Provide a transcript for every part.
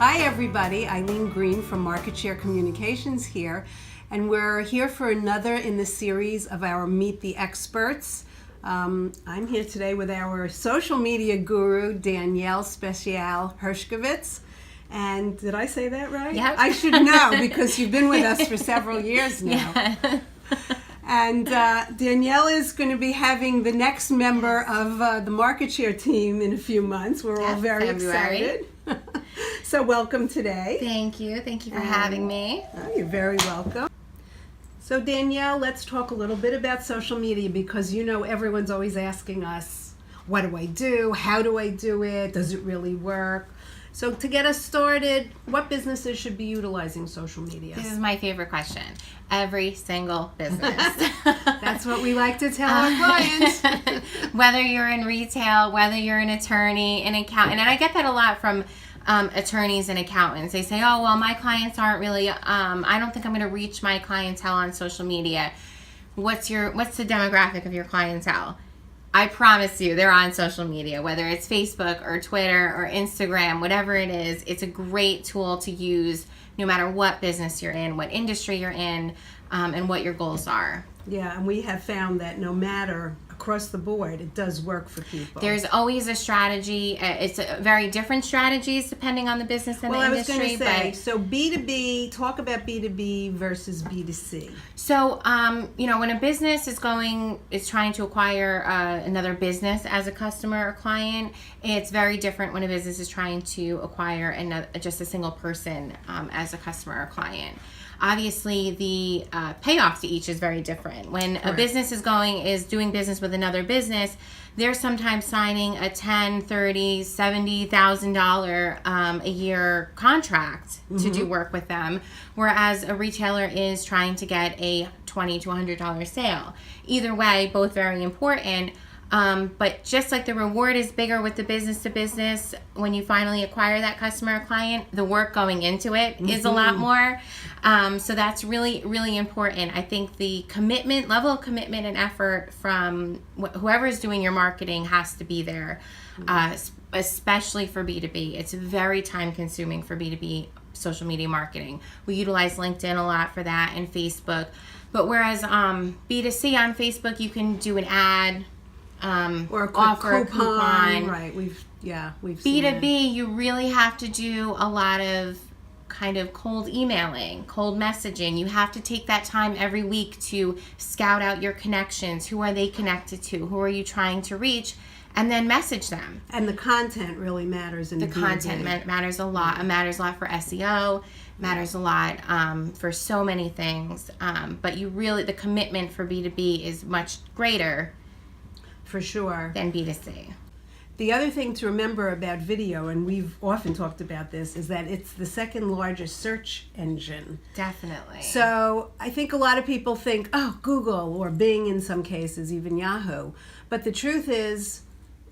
Hi everybody, Eileen Green from Market Share Communications here, and we're here for another in the series of our Meet the Experts. I'm here today with our social media guru, Danielle Hershkovitz. And did I say that right? Yep. I should know because you've been with us for several years now. Yeah. And Danielle is going to be having the next member of the Market Share team in a few months. We're all very excited. So welcome today. Thank you. Thank you for having me. Oh, you're very welcome. So Danielle, let's talk a little bit about social media because you know everyone's always asking us, what do I do? How do I do it? Does it really work? So to get us started, what businesses should be utilizing social media? This is my favorite question. Every single business. That's what we like to tell our clients. Whether you're in retail, whether you're an attorney, an accountant, and I get that a lot from attorneys and accountants. They say, oh, well, my clients aren't really, I don't think I'm going to reach my clientele on social media. What's the demographic of your clientele? I promise you, they're on social media, whether it's Facebook or Twitter or Instagram, whatever it is. It's a great tool to use no matter what business you're in, what industry you're in, and what your goals are. Yeah, and we have found that no matter across the board, it does work for people. There's always a strategy. It's very different strategies depending on the business and the industry. I was going to say, so B2B, talk about B2B versus B2C. So, when a business is trying to acquire another business as a customer or client, it's very different when a business is trying to acquire just a single person as a customer or client. Obviously, the payoff to each is very different. When a business is doing business with another business, they're sometimes signing a $10,000, $30,000, $70,000 a year contract to do work with them, whereas a retailer is trying to get a $20 to $100 sale. Either way, both very important. But just like the reward is bigger with the business to business, when you finally acquire that customer or client, the work going into it is a lot more. So that's really, really important. I think the level of commitment and effort from whoever is doing your marketing has to be there, especially for B2B. It's very time consuming for B2B social media marketing. We utilize LinkedIn a lot for that and Facebook. But whereas B2C on Facebook, you can do an ad, or offer a coupon. Right, we've seen B2B, you really have to do a lot of kind of cold emailing, cold messaging. You have to take that time every week to scout out your connections. Who are they connected to? Who are you trying to reach? And then message them. And the content really matters in the B2B. Content matters a lot. It matters a lot for SEO. Matters a lot for so many things. But the commitment for B2B is much greater. For sure. Than B2C. The other thing to remember about video, and we've often talked about this, is that it's the second largest search engine. Definitely. So I think a lot of people think, oh, Google or Bing in some cases, even Yahoo. But the truth is,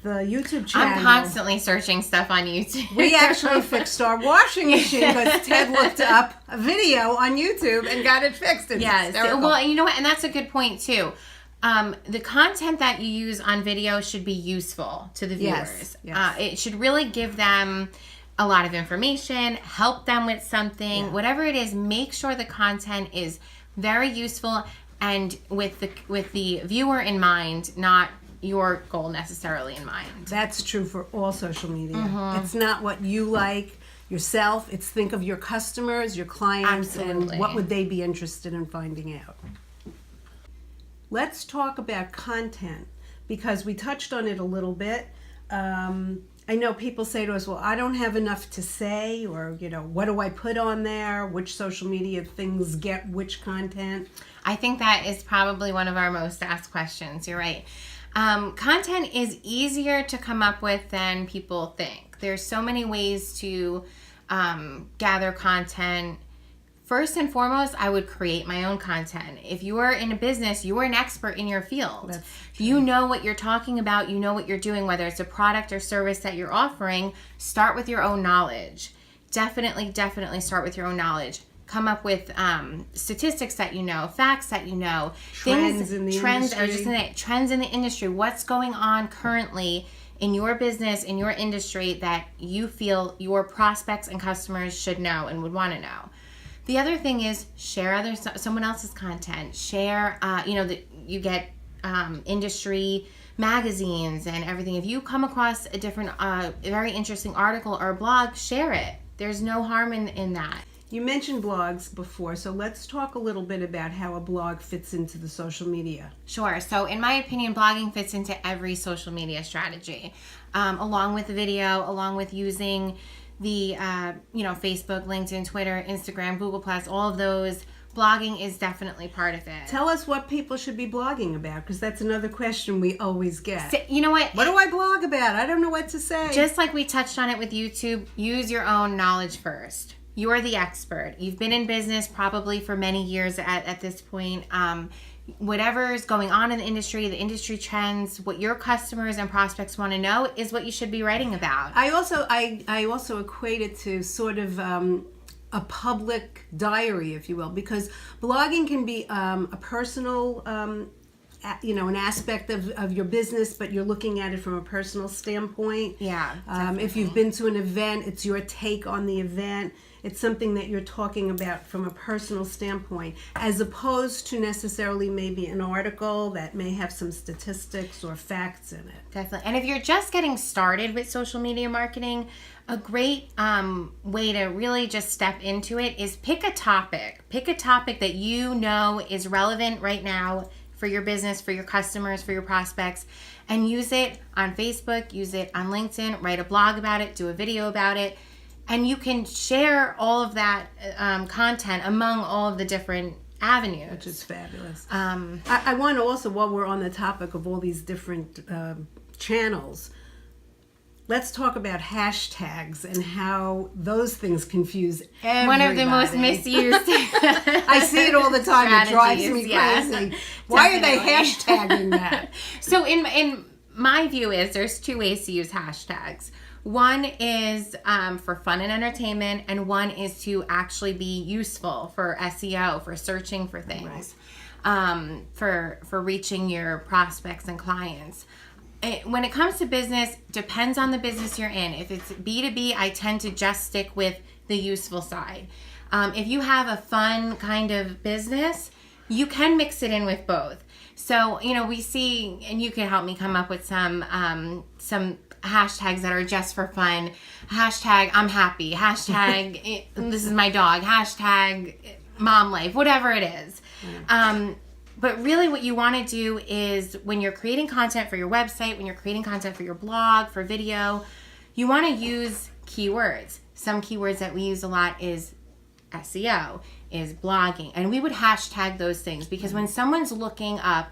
the YouTube channel... I'm constantly searching stuff on YouTube. We actually fixed our washing machine because Ted looked up a video on YouTube and got it fixed. It's hysterical. Well, you know what? And that's a good point, too. The content that you use on video should be useful to the viewers. Yes. It should really give them a lot of information, help them with something, whatever it is. Make sure the content is very useful and with the viewer in mind, not your goal necessarily in mind. That's true for all social media. It's not what you like yourself. It's think of your customers, your clients, and what would they be interested in finding out. Let's talk about content because we touched on it a little bit. I know people say to us, well, I don't have enough to say, or, what do I put on there? Which social media things get which content? I think that is probably one of our most asked questions. You're right. Content is easier to come up with than people think. There's so many ways to gather content. First and foremost, I would create my own content. If you are in a business, you are an expert in your field. You know what you're talking about. You know what you're doing, whether it's a product or service that you're offering. Start with your own knowledge. Definitely start with your own knowledge. come up with statistics that you know, facts that you know, trends in the industry. Trends in the industry. What's going on currently in your business, in your industry that you feel your prospects and customers should know and would want to know. The other thing is share someone else's content. Share, you get industry magazines and everything. If you come across a different, very interesting article or blog, share it. There's no harm in that. You mentioned blogs before, so let's talk a little bit about how a blog fits into the social media. Sure. So in my opinion, blogging fits into every social media strategy, along with the video, along with using the, Facebook, LinkedIn, Twitter, Instagram, Google+, all of those. Blogging is definitely part of it. Tell us what people should be blogging about, because that's another question we always get. So, you know what? What do I blog about? I don't know what to say. Just like we touched on it with YouTube, use your own knowledge first. You're the expert. You've been in business probably for many years at this point. Whatever is going on in the industry trends, what your customers and prospects want to know is what you should be writing about. I also equate it to sort of a public diary, if you will, because blogging can be a personal an aspect of your business, but you're looking at it from a personal standpoint. Yeah. If you've been to an event, it's your take on the event. It's something that you're talking about from a personal standpoint, as opposed to necessarily maybe an article that may have some statistics or facts in it. Definitely. And if you're just getting started with social media marketing, a great way to really just step into it is pick a topic. Pick a topic that you know is relevant right now for your business, for your customers, for your prospects, and use it on Facebook, use it on LinkedIn, write a blog about it, do a video about it, and you can share all of that content among all of the different avenues. Which is fabulous. I want to also, while we're on the topic of all these different channels, let's talk about hashtags and how those things confuse everybody. One of the most misused. I see it all the time. It drives me crazy. Yeah. Why are they hashtagging that? So in my view is there's two ways to use hashtags. One is for fun and entertainment, and one is to actually be useful for SEO, for searching for things, right. For reaching your prospects and clients. When it comes to business, depends on the business you're in. If it's B2B, I tend to just stick with the useful side. If you have a fun kind of business, you can mix it in with both. So, we see, and you can help me come up with some hashtags that are just for fun. Hashtag I'm happy. Hashtag this is my dog. Hashtag mom life. Whatever it is. But really what you want to do is when you're creating content for your website, when you're creating content for your blog, for video, you want to use keywords. Some keywords that we use a lot is SEO, is blogging. And we would hashtag those things because when someone's looking up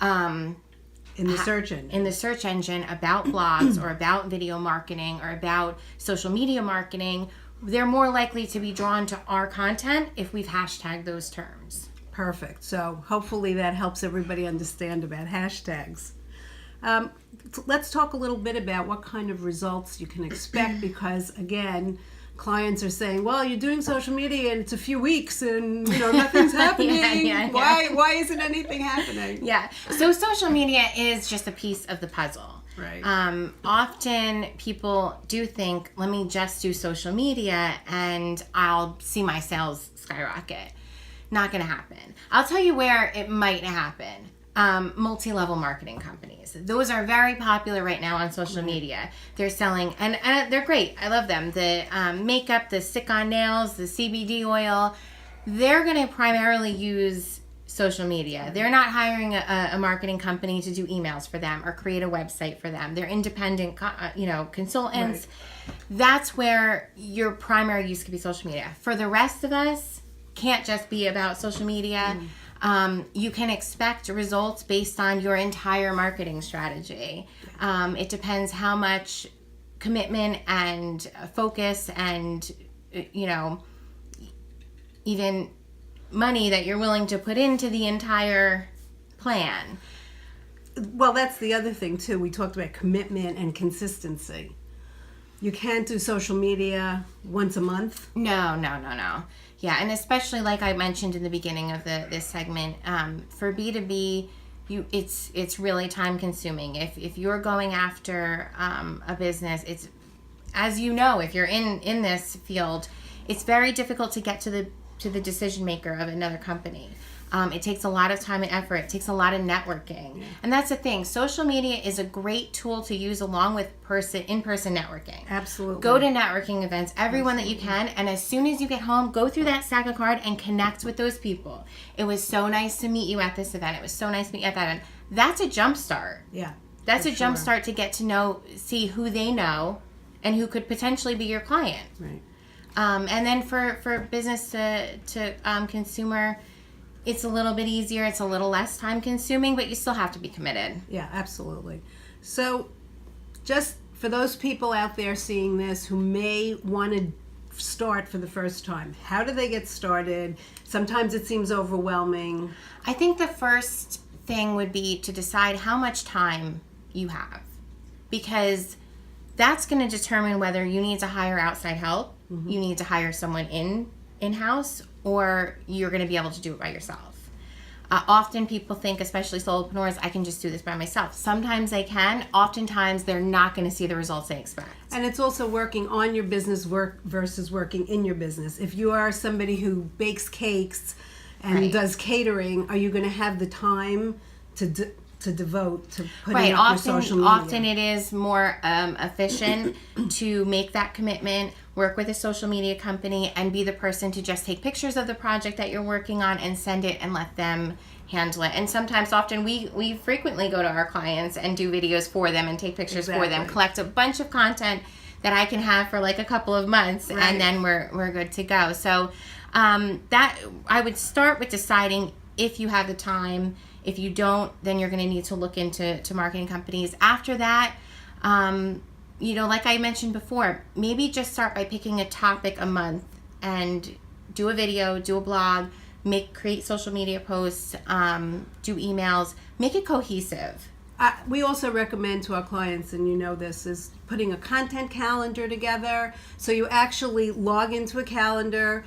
in the search engine about blogs or about video marketing or about social media marketing, they're more likely to be drawn to our content if we've hashtagged those terms. Perfect. So hopefully that helps everybody understand about hashtags. Let's talk a little bit about what kind of results you can expect because, again, clients are saying, well, you're doing social media and it's a few weeks and, nothing's happening. Why isn't anything happening? Yeah. So social media is just a piece of the puzzle. Right. Often people do think, let me just do social media and I'll see my sales skyrocket. Not going to happen. I'll tell you where it might happen. Multi-level marketing companies. Those are very popular right now on social media. They're selling, and they're great. I love them. The makeup, the stick-on nails, the CBD oil. They're going to primarily use social media. They're not hiring a marketing company to do emails for them or create a website for them. They're independent, consultants. Right. That's where your primary use could be social media. For the rest of us, can't just be about social media. You can expect results based on your entire marketing strategy. It depends how much commitment and focus and, even money that you're willing to put into the entire plan. Well, that's the other thing, too. We talked about commitment and consistency. You can't do social media once a month? No. Yeah, and especially like I mentioned in the beginning of this segment, for B2B, it's really time consuming. If you're going after a business, it's, as you know, if you're in this field, it's very difficult to get to the decision maker of another company. It takes a lot of time and effort. It takes a lot of networking. Yeah. And that's the thing. Social media is a great tool to use along with in-person networking. Absolutely. Go to networking events, everyone that you can, and as soon as you get home, go through that stack of cards and connect with those people. It was so nice to meet you at this event. It was so nice to meet you at that event. That's a jump start. Yeah. That's a jump start to get to know, see who they know, and who could potentially be your client. Right. And then for business to consumer, it's a little bit easier. It's a little less time consuming, but you still have to be committed. Yeah, absolutely. So just for those people out there seeing this who may want to start for the first time, how do they get started? Sometimes it seems overwhelming. I think the first thing would be to decide how much time you have, because that's going to determine whether you need to hire outside help, you need to hire someone in-house, or you're going to be able to do it by yourself. Often people think, especially solopreneurs, I can just do this by myself. Sometimes they can. Oftentimes they're not going to see the results they expect. And it's also working on your business work versus working in your business. If you are somebody who bakes cakes and does catering, are you going to have the time to devote to putting up your social media? Often it is more efficient to make that commitment, work with a social media company, and be the person to just take pictures of the project that you're working on and send it and let them handle it. And sometimes, often, we frequently go to our clients and do videos for them and take pictures for them, collect a bunch of content that I can have for like a couple of months, and then we're good to go. So that I would start with deciding if you have the time. If you don't, then you're going to need to look into marketing companies. After that, like I mentioned before, maybe just start by picking a topic a month and do a video, do a blog, create social media posts, do emails, make it cohesive. We also recommend to our clients, and you know this, is putting a content calendar together. So you actually log into a calendar,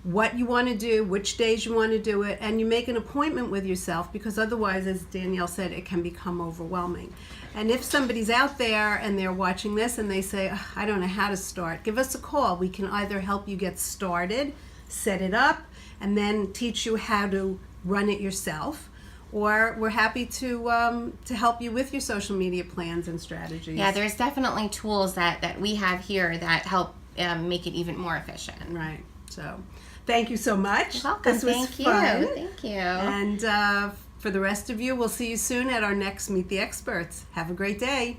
what you want to do, which days you want to do it, and you make an appointment with yourself, because otherwise, as Danielle said, it can become overwhelming. And if somebody's out there and they're watching this and they say, I don't know how to start, give us a call. We can either help you get started, set it up, and then teach you how to run it yourself, or we're happy to help you with your social media plans and strategies. Yeah, there's definitely tools that we have here that help make it even more efficient. Right. So thank you so much. You're welcome. This was fun. Thank you. And for the rest of you, we'll see you soon at our next Meet the Experts. Have a great day.